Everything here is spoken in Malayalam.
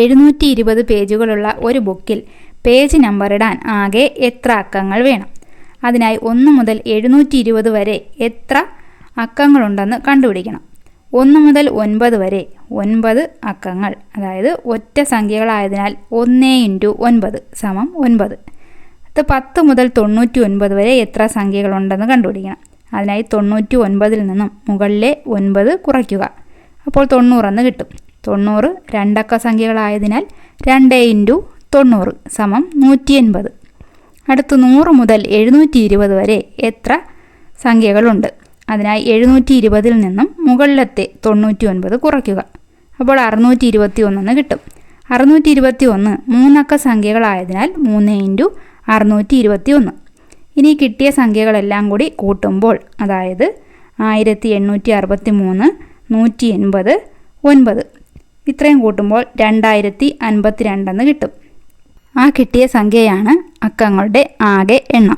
720 പേജുകളുള്ള ഒരു ബുക്കിൽ പേജ് നമ്പർ ഇടാൻ ആകെ എത്ര അക്കങ്ങൾ വേണം? അതിനായി 1 മുതൽ 720 വരെ എത്ര അക്കങ്ങളുണ്ടെന്ന് കണ്ടുപിടിക്കണം. 1 മുതൽ 9 വരെ 9 അക്കങ്ങൾ, അതായത് ഒറ്റ സംഖ്യകളായതിനാൽ 1 × 9 = 9. 10 മുതൽ 99 വരെ എത്ര സംഖ്യകളുണ്ടെന്ന് കണ്ടുപിടിക്കണം. അതിനായി 99-ൽ നിന്നും മുകളിലെ 9 കുറയ്ക്കുക. അപ്പോൾ 90 എന്ന് കിട്ടും. 90 രണ്ടക്ക സംഖ്യകളായതിനാൽ 2 × 90 = 180. അടുത്ത് 100 മുതൽ 720 വരെ എത്ര സംഖ്യകളുണ്ട്? അതിനായി 720-ൽ നിന്നും മുകളിലത്തെ 99 കുറയ്ക്കുക. അപ്പോൾ 621 എന്ന് കിട്ടും. 621 മൂന്നക്ക സംഖ്യകളായതിനാൽ 3 × 621. ഇനി കിട്ടിയ സംഖ്യകളെല്ലാം കൂടി കൂട്ടുമ്പോൾ, അതായത് 1863, 180, 9 ഇത്രയും കൂട്ടുമ്പോൾ 2052 എന്ന് കിട്ടും. ആ കിട്ടിയ സംഖ്യയാണ് അക്കങ്ങളുടെ ആകെ എണ്ണം.